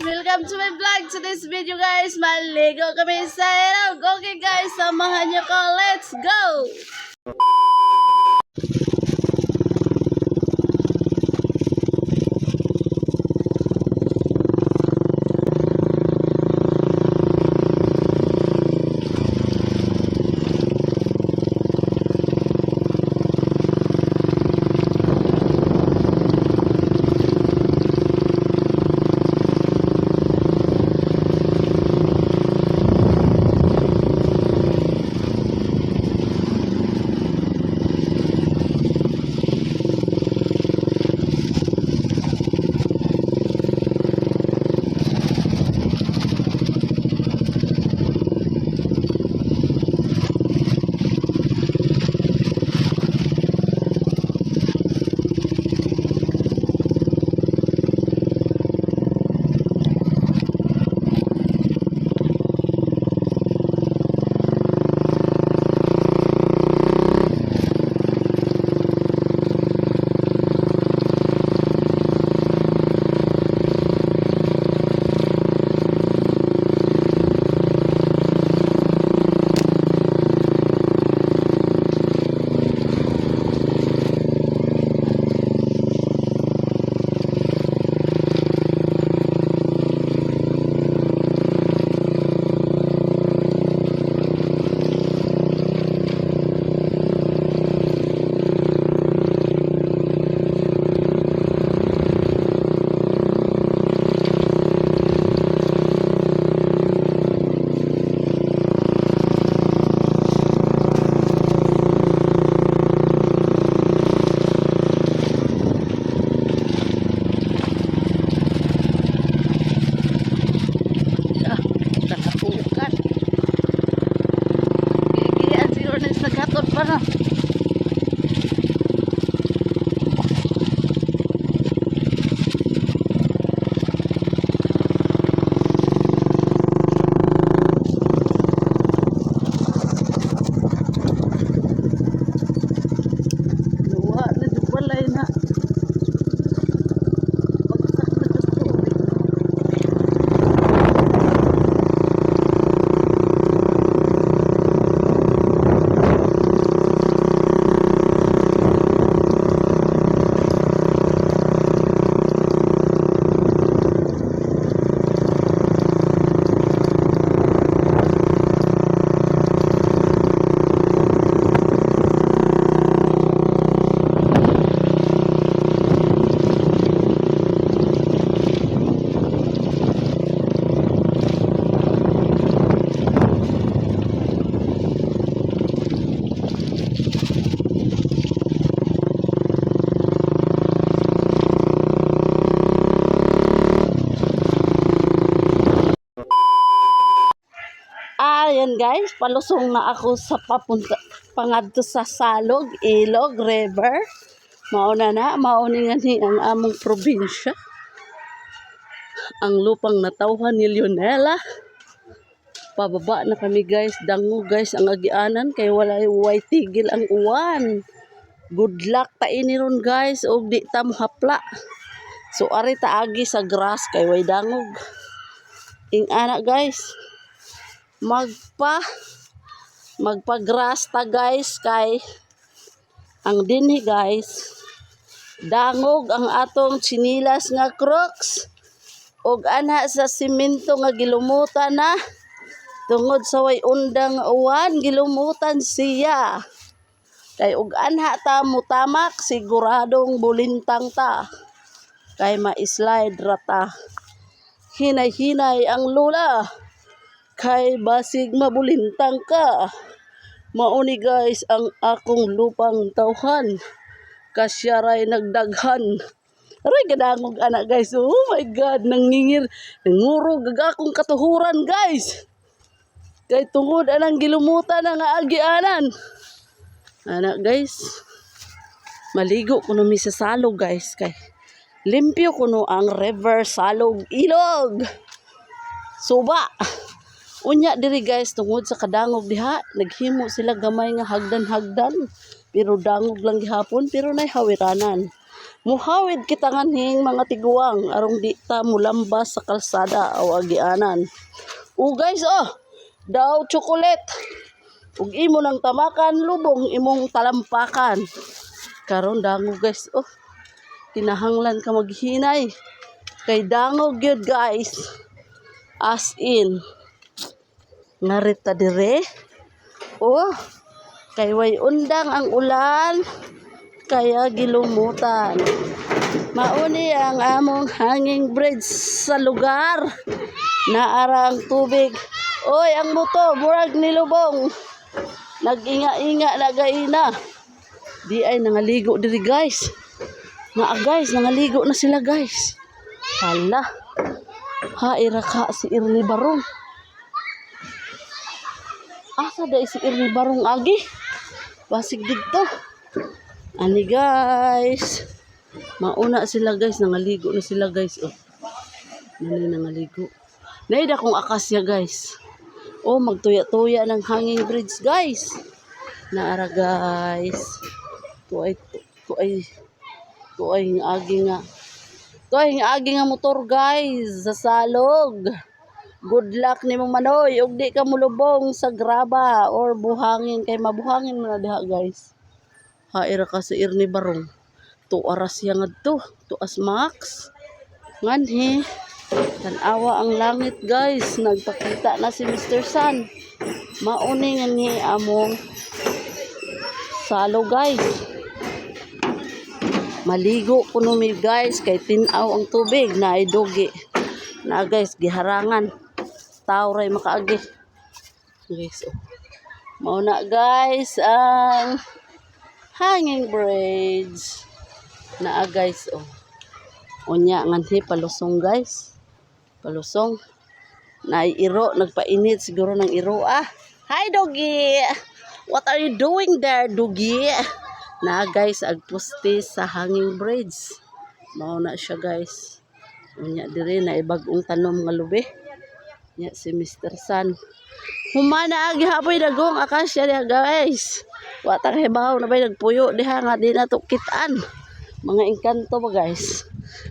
Welcome to my vlog. Today's video guys, maligo kami sa ilog. Okay guys, samahan niyo ko. Let's go! Ayan guys, palusong na ako sa papunta pangadto sa Salog, Ilog River. Mauna ni ang among probinsya. Ang lupang natawhan ni Leonela. Pababa na kami guys, dango guys ang agianan kay way tigil ang uwan. Good luck ta ini ron guys og di ta mohapla. So ari ta agi sa grass kay way dangog. Ing ana guys. Magpa-grass ta guys kay ang dinhi guys dangog ang atong chinilas nga Crocs og ana sa simento nga gilumutan na tungod sa way undang uwan gilumutan siya kay og anha ta mutamak siguradong bulintang ta kay ma-slide rata hinay-hinay ang lula kay basig mabulintang ka. Mauni guys ang akong lupang tawhan. Kasyaray nagdaghan. Aray gadangog anak guys. Oh my god, nangingir. Nangurog akong katuhuran guys. Kay tungod anang gilumutan ang aagianan. Anak guys. Maligo kuno mi sa Salog guys kay limpyo kuno ang river Salog Ilog. Suba. Unya diri guys tungod sa kadangog diha, naghimo sila gamay nga hagdan-hagdan. Pero dangog lang gihapon pero nay hawiranan. Muhawid kita nganhing mga tiguang arong di ta mulambas sa kalsada o agianan. O guys daw chocolate. Ug imo nang tamakan lubong imong talampakan. Karon dangog guys kinahanglan ka maghinay. Kay dangog gyud guys. As in ngarita dire. Kay way undang ang ulan. Kaya gilumutan. Mauni ang among hanging bridge sa lugar. Naara ang tubig. Oy, ang motor, murag nilubong. Nag-inga-inga na gaina. Di ay nangaligo diri guys. Guys, nangaligo na sila guys. Hala. Haira ka si Irni Barong. Asa day si Irni Barong agi? Basig dito. Ani guys. Mauna sila guys, nangaligo na sila guys. Nani nangaligo. Naida kong akasya guys. Magtuya-tuya ng hanging bridge guys. Naara guys. Tuay nga agi nga motor guys sa salog. Good luck nimo manoy ug di ka mulubong sa graba or buhangin kay mabuhangin mo na diha guys. Haira ka sa Irni Barong. Tuaras yang adto, tuas max. Nganhi tanawa ang langit guys, nagpakita na si Mr. Sun. Mauni nga ni among salo guys. Maligo kuno mi guys kay tinaw ang tubig na ay dugi. Na guys giharangan. Tawray makaagi. Guys mao na guys ang hanging bridge. Na guys Unya nganhi palusong guys. Palusong. Naiiro nagpainit siguro ng iro. Hi doggy. What are you doing there doggy? Na guys agpusti sa hanging bridge. Mao na siya guys. Unya diri na ibag-ong tanom nga lubi. Nya si Mr. Sun. Humana agi hapoy dagong akasya diha guys. Wa ta kahibaw na bay nagpuyo diha nga di na to kitaan. Mga engkanto ba guys.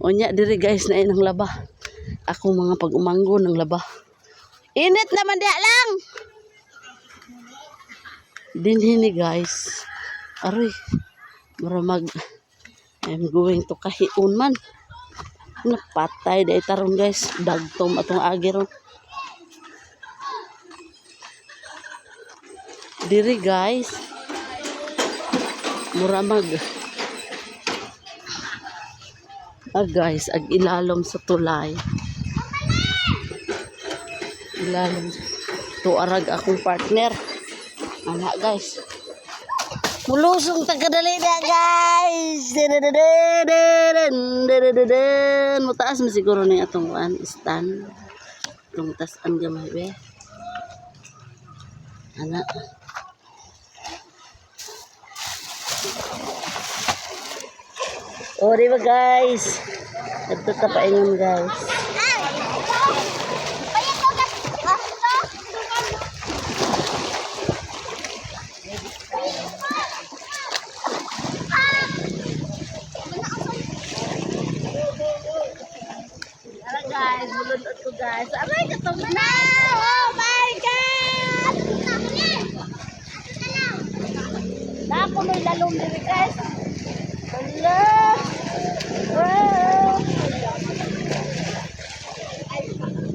Unya diri guys na inang laba. Ako mga pag-umanggo ng laba. Init naman diha lang. Dinhi guys. Aroy. Maramag. I'm going to kahiun man. Napatay day taron guys. Dagtom atong agi ron. Diri guys. Muramag. Guys, ag ilalom sa tulay. Ilalom. Tuarag akong partner. Anak guys. Mulusong tagadali na guys. Mutaas mo siguro na itong stand. Itong tasan gamay be. Anak. Di ba guys? Ito ka paingon guys. Guys, bulunod ko guys. Aray, katong na! Oh my God! Nako may lalong diri guys. Hala! Wow!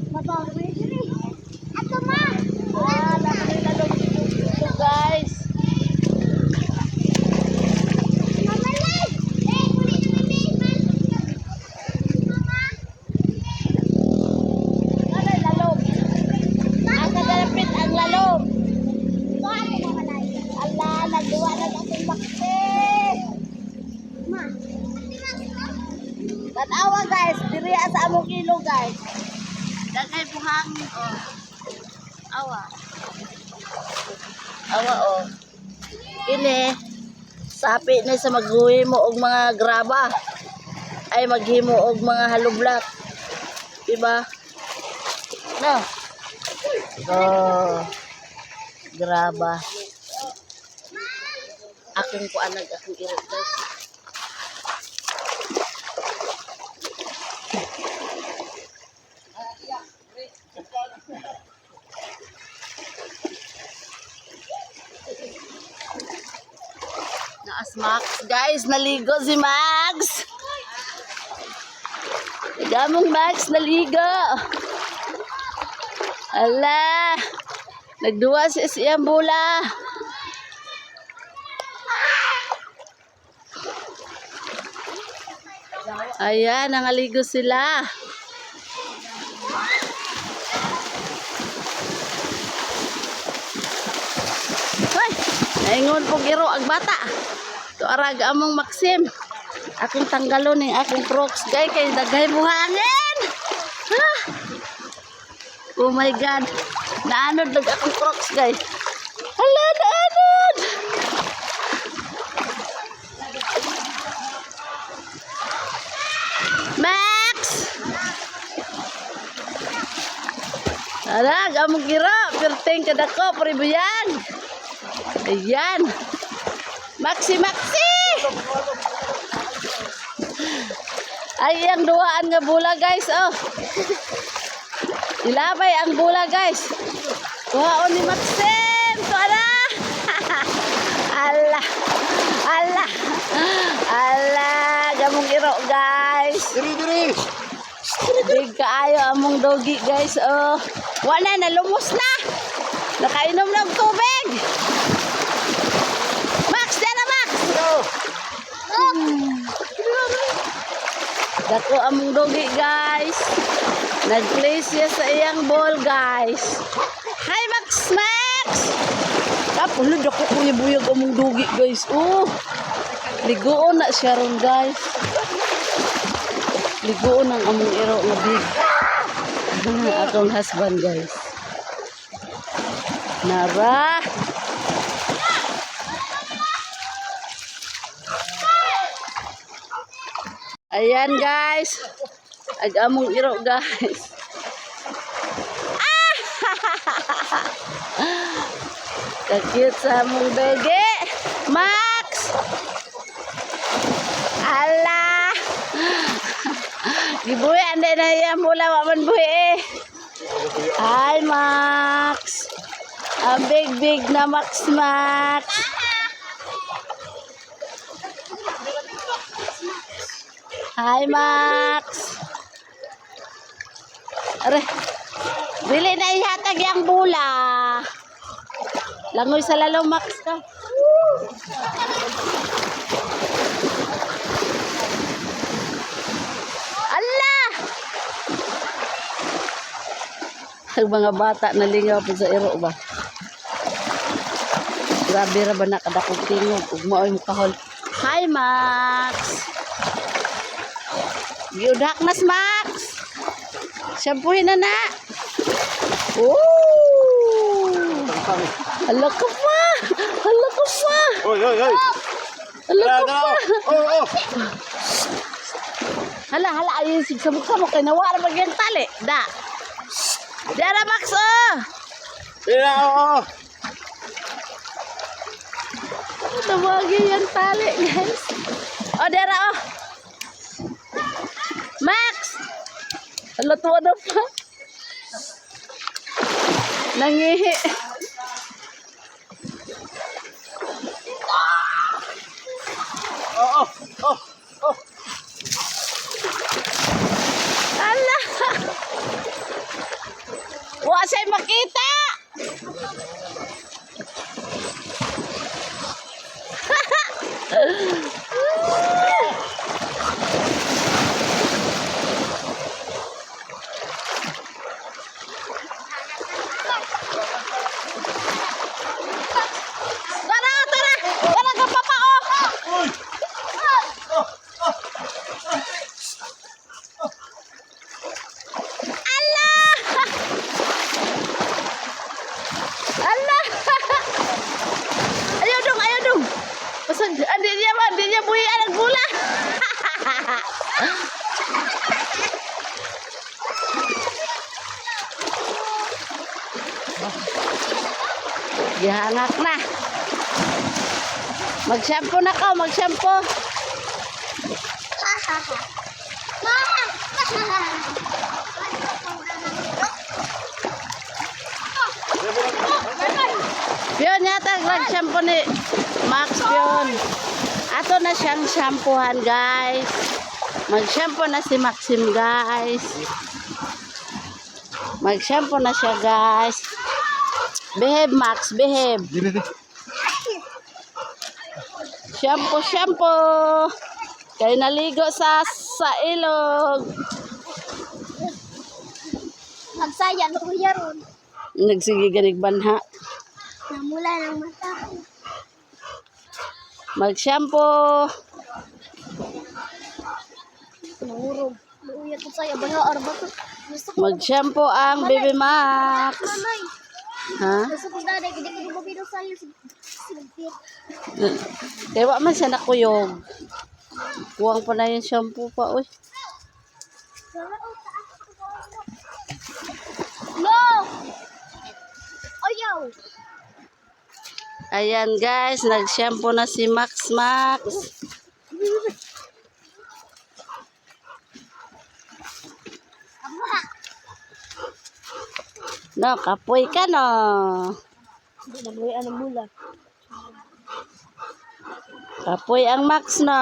Mabawi diri. Ato ma! Nako may lalong dito guys. Tanawa guys, diri sa among kilo guys. Dagay buhangin Awa. Kini sapi na sa maghimo og mga graba. Ay maghimo og mga halublat. Diba? No. Oh, graba. Akong kuanag, akong irot guys. Naas Max. Guys, naligo si Max. Gamong Max, naligo. Ala. Nagduwa siya siyang bula. Ayan, nangaligo sila. Hoy, naingon po giro ang bata. To arag among Maxim. Akong tanggalon ng akong Crocs guys kay daghay buhangin. Ah. Oh my god. Naanod dag akong Crocs guys. Hala, naanod. Max. Arag among giro, perteng kadako pribuyan. Ayan. Maxi. Ay, ang duwaan nga bula guys, oh. Ilabay ang bula guys. Kuhaon ni Maxim. Tuara. Allah. Gamong iro guys. Diri. Big kaayo among dogi guys, oh. Wala na, lumos na. Nakainom ng tubig. Max, dala Max. Dako among dogi guys. Nag-place siya sa iyang ball guys. Hi Max. Tapos dako ko ni buyag among dogi guys. Oh. Ligoon na siya ron guys. Ligoon ang among iro nga big. Akong husband guys. Nara. Ayan guys. Ag-among iro guys. Kakit sa among doge. Max. Allah. Gibuhi ande na yan mula waman buhi eh. Hi Max. Ang big na Max. Hi Max. Are. Dili na ihatag yang bula. Langoy sa lalaw Max ka. Allah. Ang mga bata nalingaw po sa iro ba. Grabe ra ba na kadakog tingog ug maoy mo kahol. Hi Max. Giudak nas Max. Shampooin na. Oh. Hala ka pa. Oy. Hala ka pa. Oh. Hala ayun sabok-sabok kay nawala ba yung tali. Da. Dara Max oh. Yeah. Tawagi yung tali guys. Oh dara oh. Max! Hala tuwa na pa. Nangihi. Oh. Hala! Wa sa'y makita! Tara ka papa oh! Allah! Ayaw dong! Pasang, andi niya buhi anak gula! Gihangak na. Mag-shampoo na ka, mag-shampoo. Pion yata nag-shampoo ni Max Pion. Ato na siyang shampoohan, guys. Mag-shampoo na si Maxim, guys. Mag-shampoo na siya, guys. Behave, Max, behave. Shampoo, shampoo. Kayo naligo sa ilog. Magsaya, luya ron. Nagsige ganig banha. Namula ng mata. Mag-shampoo. Nangurog. Luya ko sa'yo. Baha, arba to. Gusto ko. Mag-shampoo ang Baby Max. Nanay. Ha? Gusto ko nanay. Hindi ko lumabino sa'yo. Silipit. Kaya man siya nakuyog. Kuwang pa na yung shampoo pa, uy. No! Ayaw! Ayan guys, nag-shampoo na si Max Max. No, kapoy ka no. Hindi na buhay ang mula. Kapoy ang Max no.